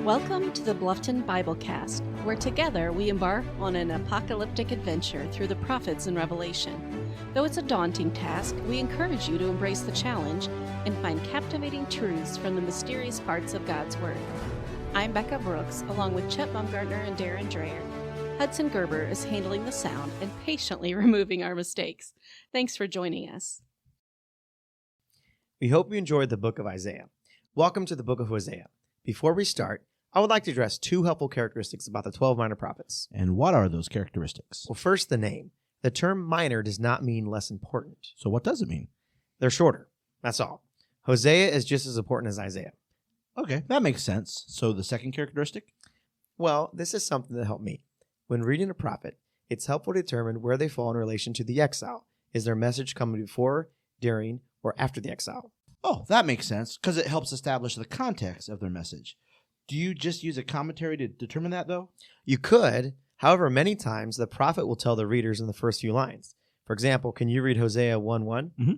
Welcome to the Bluffton Biblecast, where together we embark on an apocalyptic adventure through the prophets and Revelation. Though it's a daunting task, we encourage you to embrace the challenge and find captivating truths from the mysterious parts of God's Word. I'm Becca Brooks, along with Chet Baumgartner and Darren Dreyer. Hudson Gerber is handling the sound and patiently removing our mistakes. Thanks for joining us. We hope you enjoyed the book of Isaiah. Welcome to the book of Hosea. Before we start, I would like to address two helpful characteristics about the 12 minor prophets. And what are those characteristics? Well, first, the name. The term minor does not mean less important. So what does it mean? They're shorter. That's all. Hosea is just as important as Isaiah. Okay, that makes sense. So the second characteristic? Well, this is something that helped me. When reading a prophet, it's helpful to determine where they fall in relation to the exile. Is their message coming before, during, or after the exile? Oh, that makes sense, because it helps establish the context of their message. Do you just use a commentary to determine that, though? You could. However, many times the prophet will tell the readers in the first few lines. For example, can you read Hosea 1:1? Mm-hmm.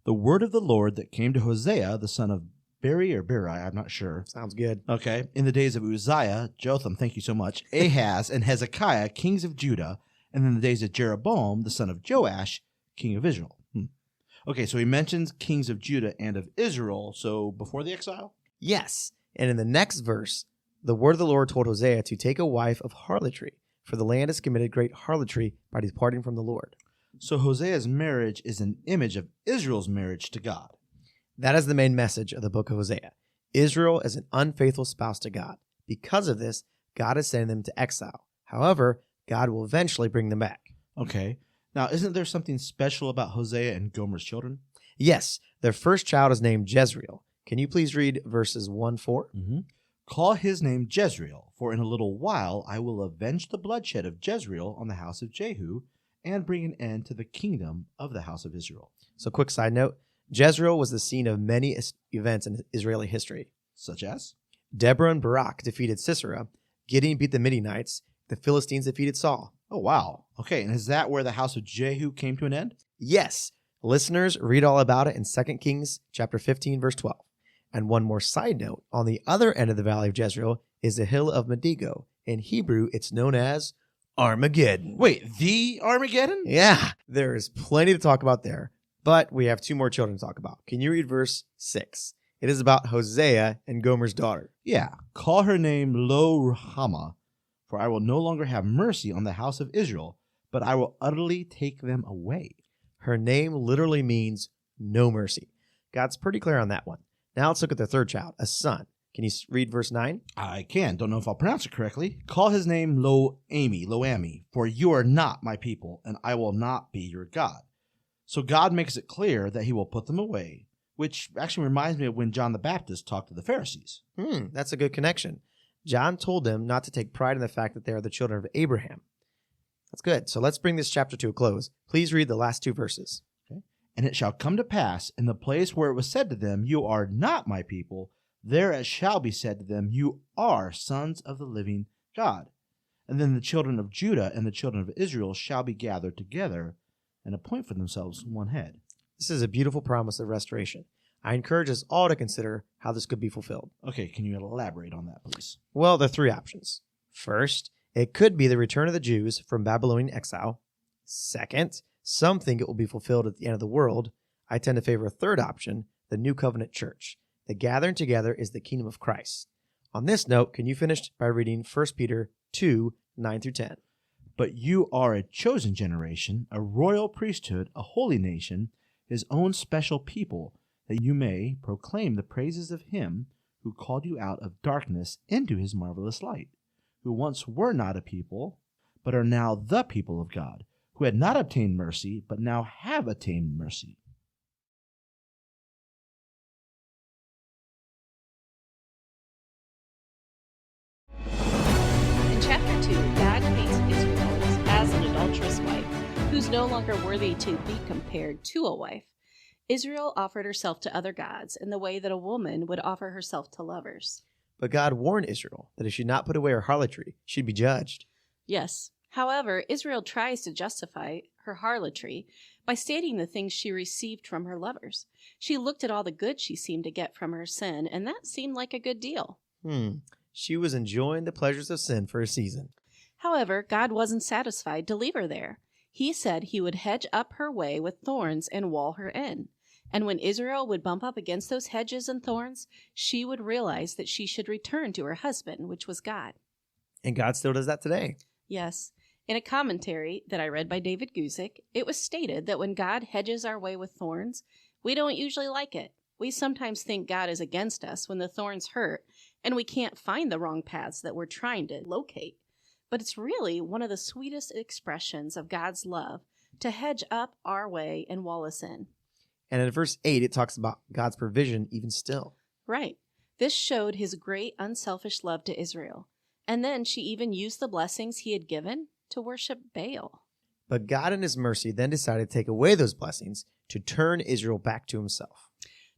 The word of the Lord that came to Hosea, the son of Beri, I'm not sure. Sounds good. Okay. In the days of Uzziah, Jotham, thank you so much, Ahaz, and Hezekiah, kings of Judah, and in the days of Jeroboam, the son of Joash, king of Israel. Okay, so he mentions kings of Judah and of Israel, so before the exile? Yes. And in the next verse, the word of the Lord told Hosea to take a wife of harlotry, for the land has committed great harlotry by departing from the Lord. So Hosea's marriage is an image of Israel's marriage to God. That is the main message of the book of Hosea. Israel is an unfaithful spouse to God. Because of this, God is sending them to exile. However, God will eventually bring them back. Okay. Now, isn't there something special about Hosea and Gomer's children? Yes, their first child is named Jezreel. Can you please read verses 1-4? Mm-hmm. Call his name Jezreel, for in a little while I will avenge the bloodshed of Jezreel on the house of Jehu, and bring an end to the kingdom of the house of Israel. So, quick side note, Jezreel was the scene of many events in Israeli history. Such as? Deborah and Barak defeated Sisera, Gideon beat the Midianites, the Philistines defeated Saul. Oh, wow. Okay, and is that where the house of Jehu came to an end? Yes. Listeners, read all about it in 2 Kings chapter 15, verse 12. And one more side note, on the other end of the valley of Jezreel is the hill of Medigo. In Hebrew, it's known as Armageddon. Wait, the Armageddon? Yeah, there is plenty to talk about there, but we have two more children to talk about. Can you read verse 6? It is about Hosea and Gomer's daughter. Yeah, call her name Lo-Ruhamah, for I will no longer have mercy on the house of Israel, but I will utterly take them away. Her name literally means no mercy. God's pretty clear on that one. Now let's look at the third child, a son. Can you read verse 9? I can. Don't know if I'll pronounce it correctly. Call his name Lo-Ami, for you are not my people, and I will not be your God. So God makes it clear that he will put them away, which actually reminds me of when John the Baptist talked to the Pharisees. That's a good connection. John told them not to take pride in the fact that they are the children of Abraham. That's good. So let's bring this chapter to a close. Please read the last two verses. Okay. And it shall come to pass in the place where it was said to them, you are not my people, there it shall be said to them, you are sons of the living God. And then the children of Judah and the children of Israel shall be gathered together and appoint for themselves one head. This is a beautiful promise of restoration. I encourage us all to consider how this could be fulfilled. Okay, can you elaborate on that, please? Well, there are three options. First, it could be the return of the Jews from Babylonian exile. Second, some think it will be fulfilled at the end of the world. I tend to favor a third option, the New Covenant Church. The gathering together is the kingdom of Christ. On this note, can you finish by reading 1 Peter 2, 9-10? But you are a chosen generation, a royal priesthood, a holy nation, his own special people, that you may proclaim the praises of him who called you out of darkness into his marvelous light, who once were not a people, but are now the people of God, who had not obtained mercy, but now have attained mercy. In chapter 2, God paints Israel as an adulterous wife, who's no longer worthy to be compared to a wife. Israel offered herself to other gods in the way that a woman would offer herself to lovers. But God warned Israel that if she did not put away her harlotry, she'd be judged. Yes. However, Israel tries to justify her harlotry by stating the things she received from her lovers. She looked at all the good she seemed to get from her sin, and that seemed like a good deal. She was enjoying the pleasures of sin for a season. However, God wasn't satisfied to leave her there. He said he would hedge up her way with thorns and wall her in. And when Israel would bump up against those hedges and thorns, she would realize that she should return to her husband, which was God. And God still does that today. Yes. In a commentary that I read by David Guzik, it was stated that when God hedges our way with thorns, we don't usually like it. We sometimes think God is against us when the thorns hurt and we can't find the wrong paths that we're trying to locate. But it's really one of the sweetest expressions of God's love to hedge up our way and wall us in. And in verse 8, it talks about God's provision even still. Right. This showed his great unselfish love to Israel. And then she even used the blessings he had given to worship Baal. But God in his mercy then decided to take away those blessings to turn Israel back to himself.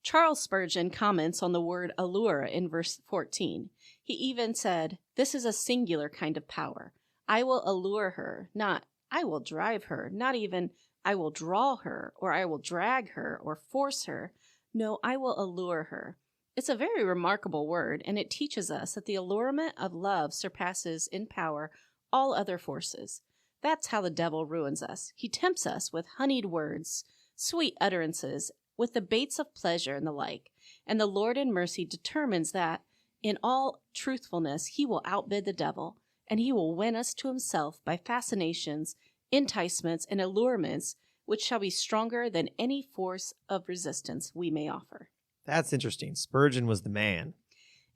Charles Spurgeon comments on the word allure in verse 14. He even said, "This is a singular kind of power. I will allure her, not I will drive her, not even I will draw her, or I will drag her, or force her. No, I will allure her." It's a very remarkable word, and it teaches us that the allurement of love surpasses in power all other forces. That's how the devil ruins us. He tempts us with honeyed words, sweet utterances, with the baits of pleasure and the like. And the Lord in mercy determines that, in all truthfulness, he will outbid the devil, and he will win us to himself by fascinations, enticements, and allurements, which shall be stronger than any force of resistance we may offer. That's interesting. Spurgeon was the man.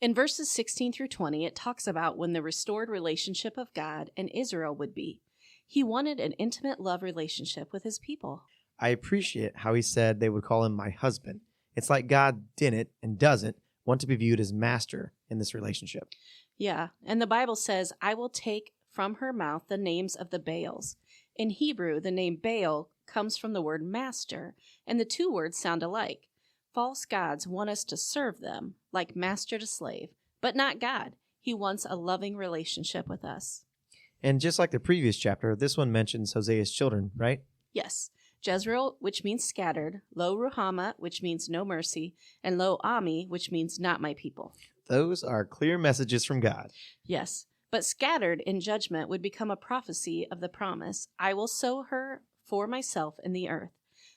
In verses 16 through 20, it talks about when the restored relationship of God and Israel would be. He wanted an intimate love relationship with his people. I appreciate how he said they would call him my husband. It's like God didn't and doesn't want to be viewed as master in this relationship. Yeah, and the Bible says, "I will take from her mouth the names of the Baals." In Hebrew, the name Baal comes from the word master, and the two words sound alike. False gods want us to serve them, like master to slave, but not God. He wants a loving relationship with us. And just like the previous chapter, this one mentions Hosea's children, right? Yes. Jezreel, which means scattered, Lo Ruhamah, which means no mercy, and Lo Ami, which means not my people. Those are clear messages from God. Yes, but scattered in judgment would become a prophecy of the promise, "I will sow her for myself in the earth."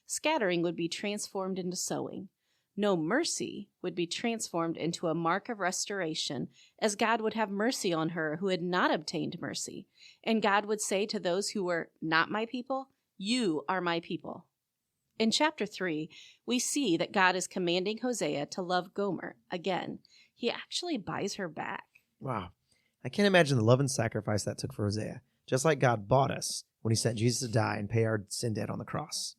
Scattering would be transformed into sowing. No mercy would be transformed into a mark of restoration, as God would have mercy on her who had not obtained mercy. And God would say to those who were not my people, "You are my people." In chapter 3, we see that God is commanding Hosea to love Gomer again. He actually buys her back. Wow. I can't imagine the love and sacrifice that took for Hosea, just like God bought us when he sent Jesus to die and pay our sin debt on the cross.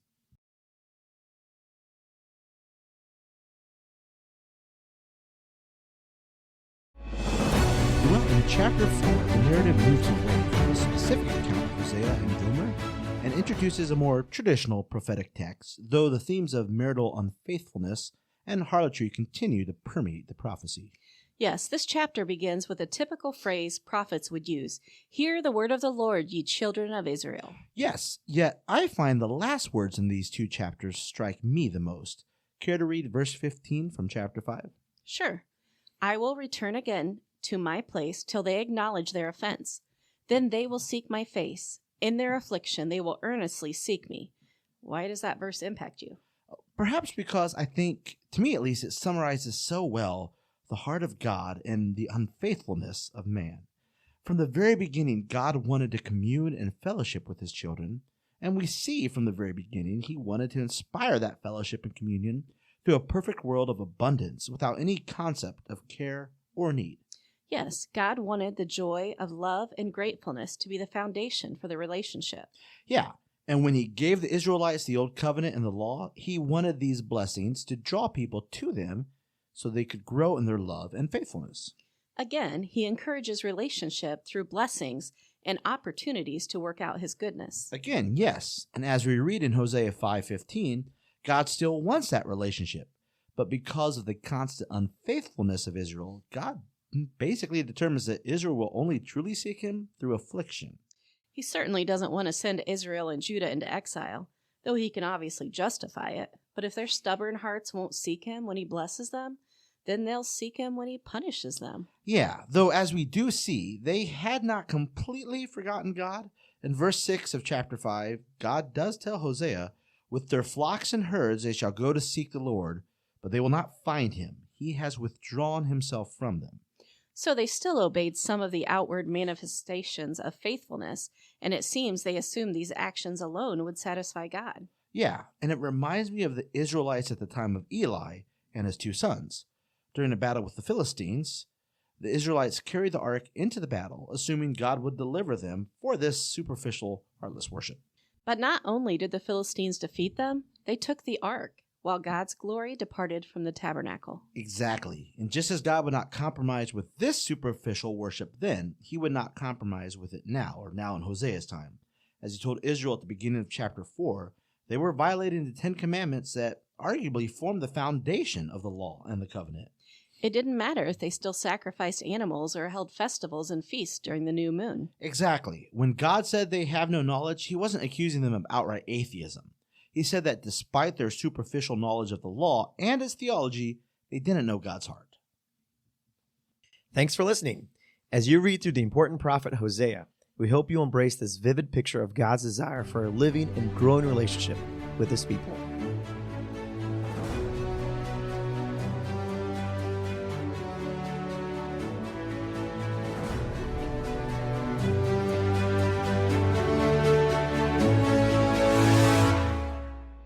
Well, in chapter 4, the narrative moves away from a specific account of Hosea and Gomer and introduces a more traditional prophetic text, though the themes of marital unfaithfulness and harlotry continue to permeate the prophecy. Yes, this chapter begins with a typical phrase prophets would use, "Hear the word of the Lord, ye children of Israel." Yes, yet I find the last words in these two chapters strike me the most. Care to read verse 15 from chapter 5? Sure. "I will return again to my place till they acknowledge their offense. Then they will seek my face. In their affliction they will earnestly seek me." Why does that verse impact you? Perhaps because I think, to me at least, it summarizes so well the heart of God and the unfaithfulness of man. From the very beginning, God wanted to commune and fellowship with his children, and we see from the very beginning he wanted to inspire that fellowship and communion through a perfect world of abundance without any concept of care or need. Yes, God wanted the joy of love and gratefulness to be the foundation for the relationship. Yeah, and when he gave the Israelites the Old Covenant and the law, he wanted these blessings to draw people to them so they could grow in their love and faithfulness. Again, he encourages relationship through blessings and opportunities to work out his goodness. Again, yes, and as we read in Hosea 5:15, God still wants that relationship, but because of the constant unfaithfulness of Israel, God basically determines that Israel will only truly seek him through affliction. He certainly doesn't want to send Israel and Judah into exile, though he can obviously justify it. But if their stubborn hearts won't seek him when he blesses them, then they'll seek him when he punishes them. Yeah, though as we do see, they had not completely forgotten God. In verse 6 of chapter 5, God does tell Hosea, "With their flocks and herds they shall go to seek the Lord, but they will not find him. He has withdrawn himself from them." So they still obeyed some of the outward manifestations of faithfulness, and it seems they assumed these actions alone would satisfy God. Yeah, and it reminds me of the Israelites at the time of Eli and his two sons. During the battle with the Philistines, the Israelites carried the ark into the battle, assuming God would deliver them for this superficial, heartless worship. But not only did the Philistines defeat them, they took the ark, while God's glory departed from the tabernacle. Exactly. And just as God would not compromise with this superficial worship then, he would not compromise with it now, or now in Hosea's time. As he told Israel at the beginning of chapter 4, they were violating the 10 Commandments that arguably formed the foundation of the law and the covenant. It didn't matter if they still sacrificed animals or held festivals and feasts during the new moon. Exactly. When God said they have no knowledge, he wasn't accusing them of outright atheism. He said that despite their superficial knowledge of the law and its theology, they didn't know God's heart. Thanks for listening. As you read through the important prophet Hosea, we hope you embrace this vivid picture of God's desire for a living and growing relationship with his people.